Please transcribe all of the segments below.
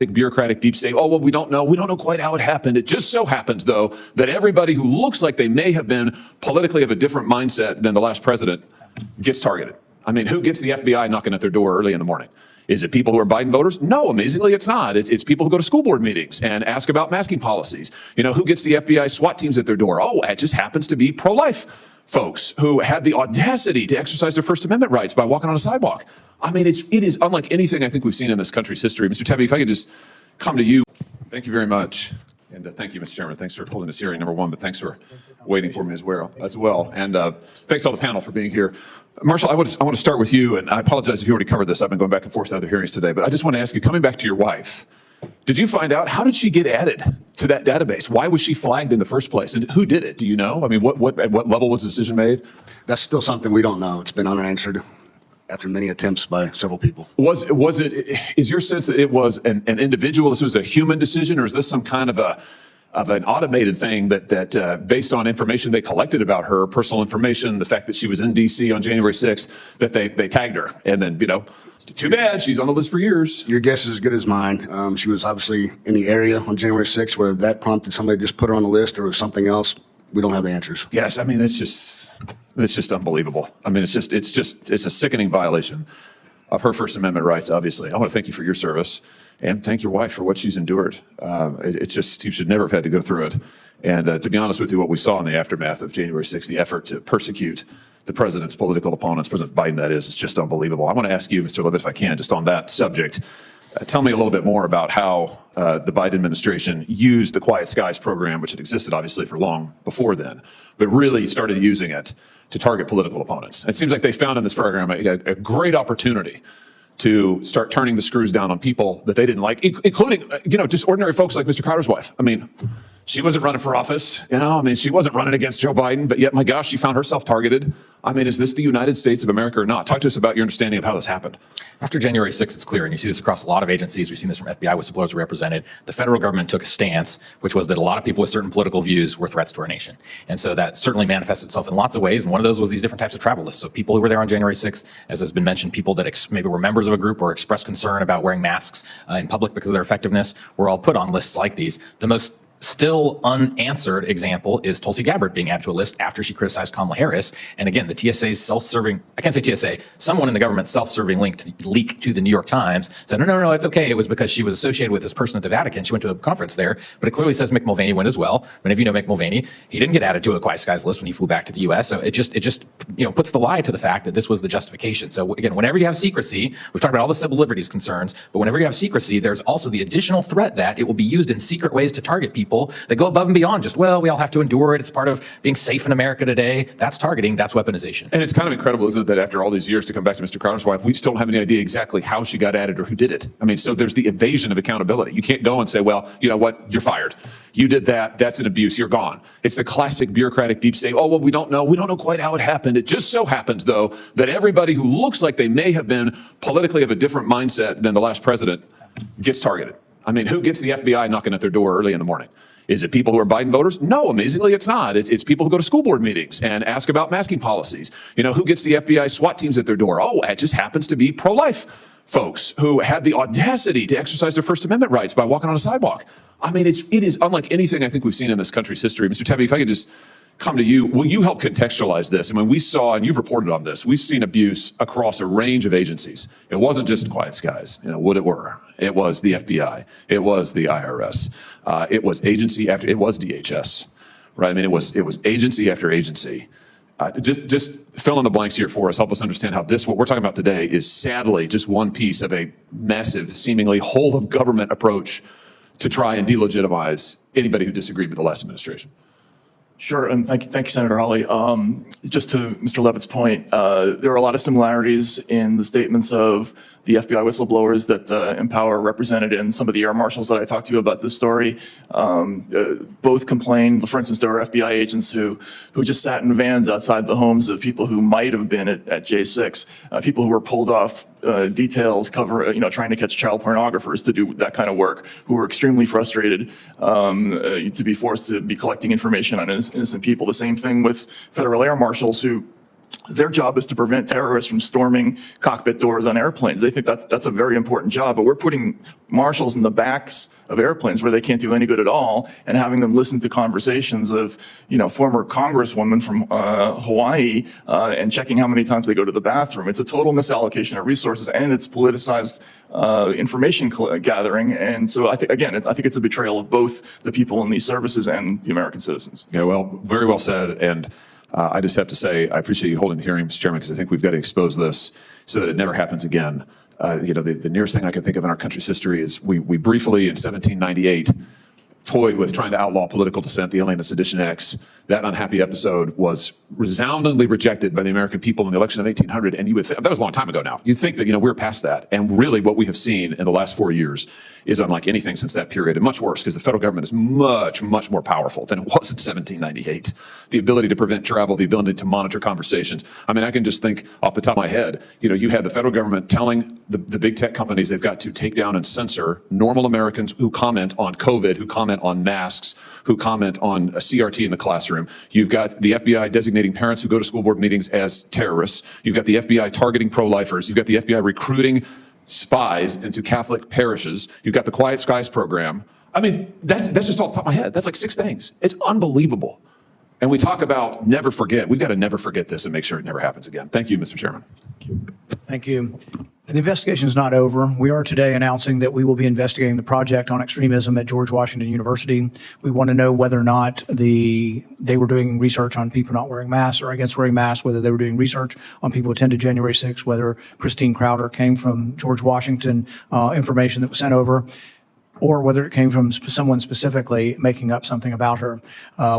bureaucratic deep state. Oh, well, we don't know quite how it happened. It just so happens, though, that everybody who looks like they may have been politically of a different mindset than the last president gets targeted. I mean, who gets the FBI knocking at their door early in the morning? Is it people who are Biden voters? No, amazingly, it's not. It's people who go to school board meetings and ask about masking policies. You know, who gets the FBI SWAT teams at their door? Oh, it just happens to be pro-life folks who had the audacity to exercise their First Amendment rights by walking on a sidewalk. I mean, it is unlike anything I think we've seen in this country's history. Mr. Tebby, if I could just come to you. Thank you very much. And thank you, Mr. Chairman. Thanks for holding this hearing, number one, but thanks for waiting for me as well. And thanks to all the panel for being here. Marshal, I want to start with you, and I apologize if you already covered this. I've been going back and forth to other hearings today, but I just want to ask you, coming back to your wife, did you find out, how did she get added to that database? Why was she flagged in the first place? And who did it? Do you know? I mean, at what level was the decision made? That's still something we don't know. It's been unanswered after many attempts by several people. Is your sense that it was an individual, this was a human decision, or is this some kind of an automated thing that based on information they collected about her, personal information, the fact that she was in DC on January 6th, that they tagged her, and then, you know, too bad, she's on the list for years. Your guess is as good as mine. She was obviously in the area on January 6th, whether that prompted somebody to just put her on the list or it was something else. We don't have the answers. Yes, I mean, it's just unbelievable. I mean, it's a sickening violation of her First Amendment rights, obviously. I want to thank you for your service and thank your wife for what she's endured. You should never have had to go through it. And to be honest with you, what we saw in the aftermath of January 6th, the effort to persecute the president's political opponents, President Biden, that is just unbelievable. I want to ask you, Mr. Levitt, if I can, just on that subject, tell me a little bit more about how the Biden administration used the Quiet Skies program, which had existed obviously for long before then, but really started using it to target political opponents. It seems like they found in this program a great opportunity to start turning the screws down on people that they didn't like, including, just ordinary folks like Mr. Crowder's wife. I mean, she wasn't running for office, she wasn't running against Joe Biden, but yet, my gosh, she found herself targeted. I mean, is this the United States of America or not? Talk to us about your understanding of how this happened. After January 6th, it's clear, and you see this across a lot of agencies. We've seen this from FBI whistleblowers represented. The federal government took a stance, which was that a lot of people with certain political views were threats to our nation. And so that certainly manifests itself in lots of ways. And one of those was these different types of travel lists. So people who were there on January 6th, as has been mentioned, people that maybe were members of a group or expressed concern about wearing masks in public because of their effectiveness were all put on lists like these. The most still unanswered example is Tulsi Gabbard being added to a list after she criticized Kamala Harris. And again, the TSA's self-serving, I can't say TSA, someone in the government's self-serving leak to the New York Times said, no, it's okay. It was because she was associated with this person at the Vatican. She went to a conference there, but it clearly says Mick Mulvaney went as well. Many of you know Mick Mulvaney. He didn't get added to a Quiet Skies list when he flew back to the US. So it just puts the lie to the fact that this was the justification. So again, whenever you have secrecy, we've talked about all the civil liberties concerns, but whenever you have secrecy, there's also the additional threat that it will be used in secret ways to target people that go above and beyond just, well, we all have to endure it. It's part of being safe in America today. That's targeting. That's weaponization. And it's kind of incredible, isn't it, that after all these years, to come back to Mr. Crowder's wife, we still don't have any idea exactly how she got added or who did it. I mean, so there's the evasion of accountability. You can't go and say, well, you know what, you're fired. You did that. That's an abuse. You're gone. It's the classic bureaucratic deep state. Oh, well, we don't know quite how it happened. It just so happens, though, that everybody who looks like they may have been politically of a different mindset than the last president gets targeted. I mean, who gets the FBI knocking at their door early in the morning? Is it people who are Biden voters? No, amazingly, it's not. It's people who go to school board meetings and ask about masking policies. You know, who gets the FBI SWAT teams at their door? Oh, it just happens to be pro-life folks who had the audacity to exercise their First Amendment rights by walking on a sidewalk. I mean, it is unlike anything I think we've seen in this country's history. Mr. Tebby, if I could just come to you, will you help contextualize this? I mean, we saw, and you've reported on this, we've seen abuse across a range of agencies. It wasn't just Quiet Skies, what it were. It was the FBI. It was the IRS. It was it was DHS, right? I mean, it was agency after agency. Just fill in the blanks here for us. Help us understand how what we're talking about today is sadly just one piece of a massive, seemingly whole of government approach to try and delegitimize anybody who disagreed with the last administration. Sure, and thank you, Senator Hawley. Just to Mr. Levitt's point, there are a lot of similarities in the statements of the FBI whistleblowers that Empower represented and some of the air marshals that I talked to you about this story. Both complained. For instance, there were FBI agents who just sat in vans outside the homes of people who might have been at J6, people who were pulled off details, trying to catch child pornographers to do that kind of work, who were extremely frustrated to be forced to be collecting information on innocent people. The same thing with federal air marshals who their job is to prevent terrorists from storming cockpit doors on airplanes. They think that's a very important job, but we're putting marshals in the backs of airplanes where they can't do any good at all, and having them listen to conversations of, former congresswomen from Hawaii and checking how many times they go to the bathroom. It's a total misallocation of resources, and it's politicized information gathering. And so I think it's a betrayal of both the people in these services and the American citizens. Yeah, well, very well said. And I just have to say, I appreciate you holding the hearing, Mr. Chairman, because I think we've got to expose this so that it never happens again. The nearest thing I can think of in our country's history is we briefly in 1798 toyed with trying to outlaw political dissent, the Alien and Sedition Acts. That unhappy episode was resoundingly rejected by the American people in the election of 1800. And that was a long time ago now. You'd think that, we're past that. And really what we have seen in the last 4 years is unlike anything since that period, and much worse, because the federal government is much, much more powerful than it was in 1798. The ability to prevent travel, the ability to monitor conversations. I mean, I can just think off the top of my head, you had the federal government telling the big tech companies they've got to take down and censor normal Americans who comment on COVID, who comment on masks, who comment on a CRT in the classroom. You've got the FBI designating parents who go to school board meetings as terrorists. You've got the FBI targeting pro-lifers. You've got the FBI recruiting spies into Catholic parishes. You've got the Quiet Skies program. I mean, that's just off the top of my head. That's like 6 things. It's unbelievable. And we talk about never forget. We've got to never forget this and make sure it never happens again. Thank you, Mr. Chairman. Thank you. The investigation is not over. We are today announcing that we will be investigating the project on extremism at George Washington University. We want to know whether or not they were doing research on people not wearing masks or against wearing masks, whether they were doing research on people who attended January 6th, whether Christine Crowder came from George Washington information that was sent over, or whether it came from someone specifically making up something about her.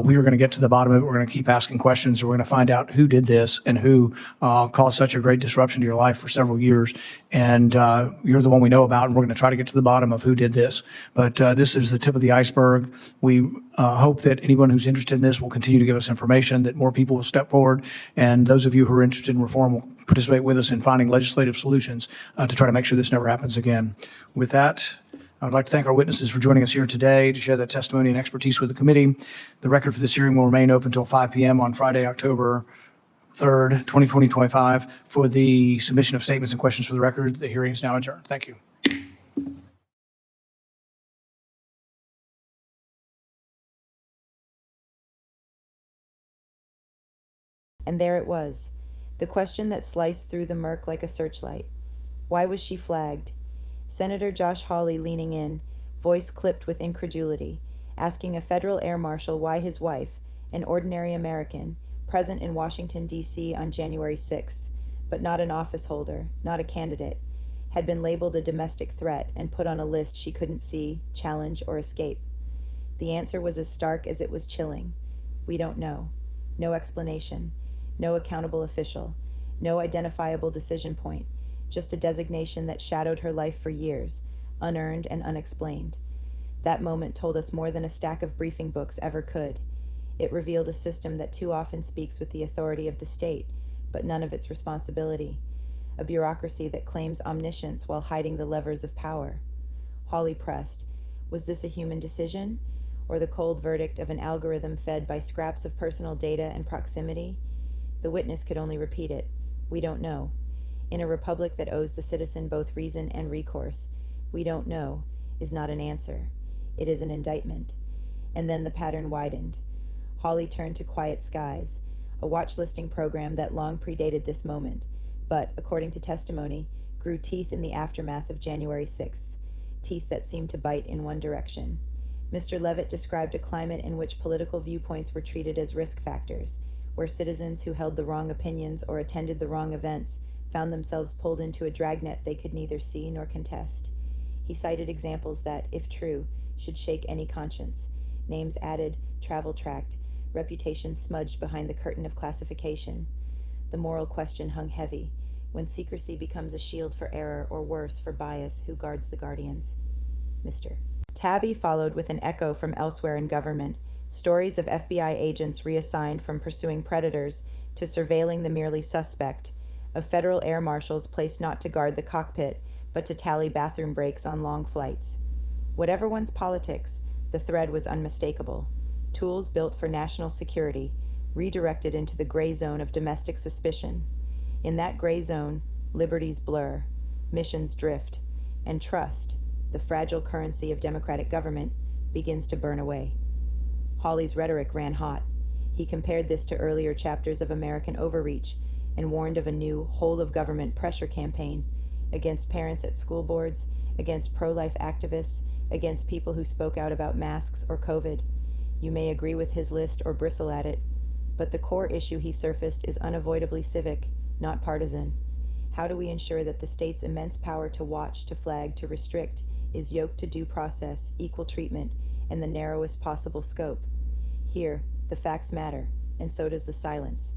We are going to get to the bottom of it. We're going to keep asking questions. We're going to find out who did this and who caused such a great disruption to your life for several years. And you're the one we know about, and we're going to try to get to the bottom of who did this. But this is the tip of the iceberg. We hope that anyone who's interested in this will continue to give us information, that more people will step forward, and those of you who are interested in reform will participate with us in finding legislative solutions to try to make sure this never happens again. With that, I would like to thank our witnesses for joining us here today to share their testimony and expertise with the committee. The record for this hearing will remain open until 5 p.m. on Friday, October 3rd, 2025. For the submission of statements and questions for the record, the hearing is now adjourned. Thank you. And there it was, the question that sliced through the murk like a searchlight. Why was she flagged? Senator Josh Hawley leaning in, voice clipped with incredulity, asking a federal air marshal why his wife, an ordinary American, present in Washington, D.C. on January 6th, but not an office holder, not a candidate, had been labeled a domestic threat and put on a list she couldn't see, challenge, or escape. The answer was as stark as it was chilling. We don't know. No explanation. No accountable official. No identifiable decision point. Just a designation that shadowed her life for years, unearned and unexplained. That moment told us more than a stack of briefing books ever could. It revealed a system that too often speaks with the authority of the state, but none of its responsibility. A bureaucracy that claims omniscience while hiding the levers of power. Hawley pressed, was this a human decision, or the cold verdict of an algorithm fed by scraps of personal data and proximity? The witness could only repeat it. We don't know. In a republic that owes the citizen both reason and recourse, we don't know is not an answer. It is an indictment. And then the pattern widened. Hawley turned to Quiet Skies, a watch listing program that long predated this moment, but, according to testimony, grew teeth in the aftermath of January 6th, teeth that seemed to bite in one direction. Mr. Levitt described a climate in which political viewpoints were treated as risk factors, where citizens who held the wrong opinions or attended the wrong events found themselves pulled into a dragnet they could neither see nor contest. He cited examples that, if true, should shake any conscience. Names added, travel tracked, reputation smudged behind the curtain of classification. The moral question hung heavy. When secrecy becomes a shield for error, or worse, for bias, who guards the guardians? Mr. Tabby followed with an echo from elsewhere in government, stories of FBI agents reassigned from pursuing predators to surveilling the merely suspect, of federal air marshals placed not to guard the cockpit, but to tally bathroom breaks on long flights. Whatever one's politics, the thread was unmistakable. Tools built for national security, redirected into the gray zone of domestic suspicion. In that gray zone, liberties blur, missions drift, and trust, the fragile currency of democratic government, begins to burn away. Hawley's rhetoric ran hot. He compared this to earlier chapters of American overreach and warned of a new whole-of-government pressure campaign against parents at school boards, against pro-life activists, against people who spoke out about masks or COVID. You may agree with his list or bristle at it, but the core issue he surfaced is unavoidably civic, not partisan. How do we ensure that the state's immense power to watch, to flag, to restrict is yoked to due process, equal treatment, and the narrowest possible scope? Here, the facts matter, and so does the silence.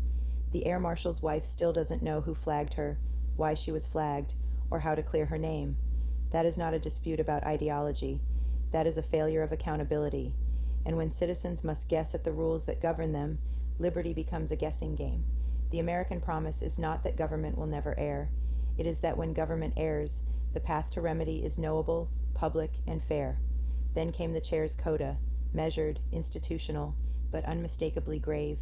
The air marshal's wife still doesn't know who flagged her, why she was flagged, or how to clear her name. That is not a dispute about ideology. That is a failure of accountability. And when citizens must guess at the rules that govern them, liberty becomes a guessing game. The American promise is not that government will never err. It is that when government errs, the path to remedy is knowable, public, and fair. Then came the chair's coda, measured, institutional, but unmistakably grave.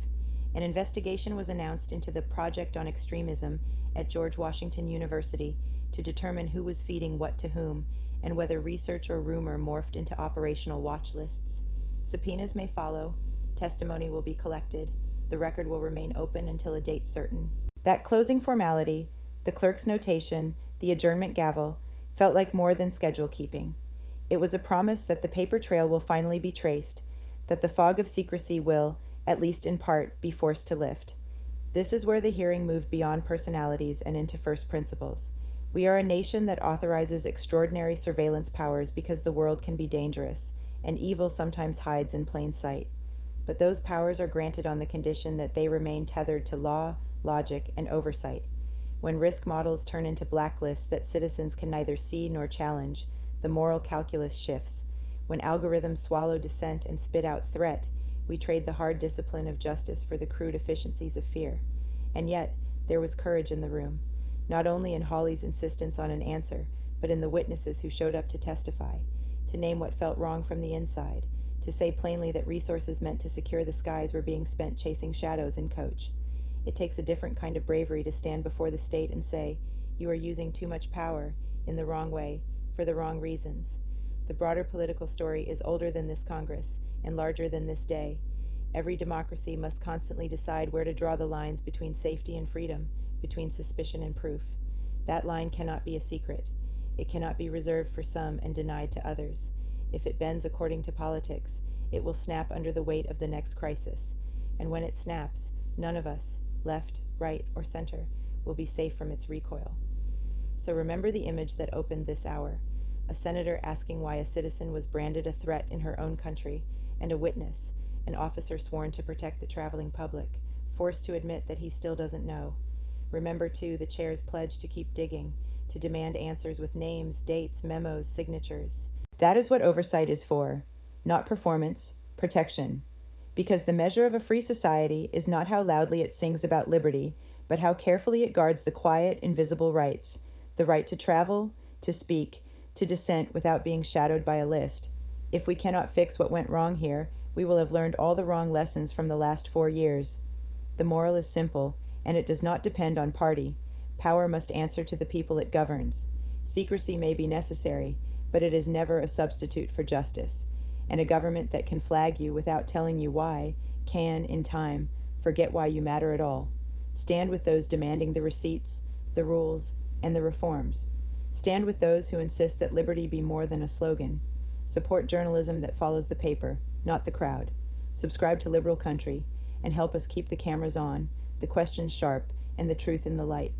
An investigation was announced into the Project on Extremism at George Washington University to determine who was feeding what to whom, and whether research or rumor morphed into operational watch lists. Subpoenas may follow, testimony will be collected, the record will remain open until a date certain. That closing formality, the clerk's notation, the adjournment gavel, felt like more than schedule keeping. It was a promise that the paper trail will finally be traced, that the fog of secrecy will, at least in part, be forced to lift. This is where the hearing moved beyond personalities and into first principles. We are a nation that authorizes extraordinary surveillance powers because the world can be dangerous, and evil sometimes hides in plain sight. But those powers are granted on the condition that they remain tethered to law, logic, and oversight. When risk models turn into blacklists that citizens can neither see nor challenge, the moral calculus shifts. When algorithms swallow dissent and spit out threat, we trade the hard discipline of justice for the crude efficiencies of fear. And yet, there was courage in the room, not only in Hawley's insistence on an answer, but in the witnesses who showed up to testify, to name what felt wrong from the inside, to say plainly that resources meant to secure the skies were being spent chasing shadows in coach. It takes a different kind of bravery to stand before the state and say, you are using too much power, in the wrong way, for the wrong reasons. The broader political story is older than this Congress, and larger than this day. Every democracy must constantly decide where to draw the lines between safety and freedom, between suspicion and proof. That line cannot be a secret. It cannot be reserved for some and denied to others. If it bends according to politics, it will snap under the weight of the next crisis. And when it snaps, none of us, left, right, or center, will be safe from its recoil. So remember the image that opened this hour. A senator asking why a citizen was branded a threat in her own country, and a witness, an officer sworn to protect the traveling public, forced to admit that he still doesn't know. Remember, too, the chair's pledge to keep digging, to demand answers with names, dates, memos, signatures. That is what oversight is for, not performance, protection. Because the measure of a free society is not how loudly it sings about liberty, but how carefully it guards the quiet, invisible rights, the right to travel, to speak, to dissent without being shadowed by a list. If we cannot fix what went wrong here, we will have learned all the wrong lessons from the last 4 years. The moral is simple, and it does not depend on party. Power must answer to the people it governs. Secrecy may be necessary, but it is never a substitute for justice. And a government that can flag you without telling you why can, in time, forget why you matter at all. Stand with those demanding the receipts, the rules, and the reforms. Stand with those who insist that liberty be more than a slogan. Support journalism that follows the paper, not the crowd. Subscribe to Liberal Country, and help us keep the cameras on, the questions sharp, and the truth in the light.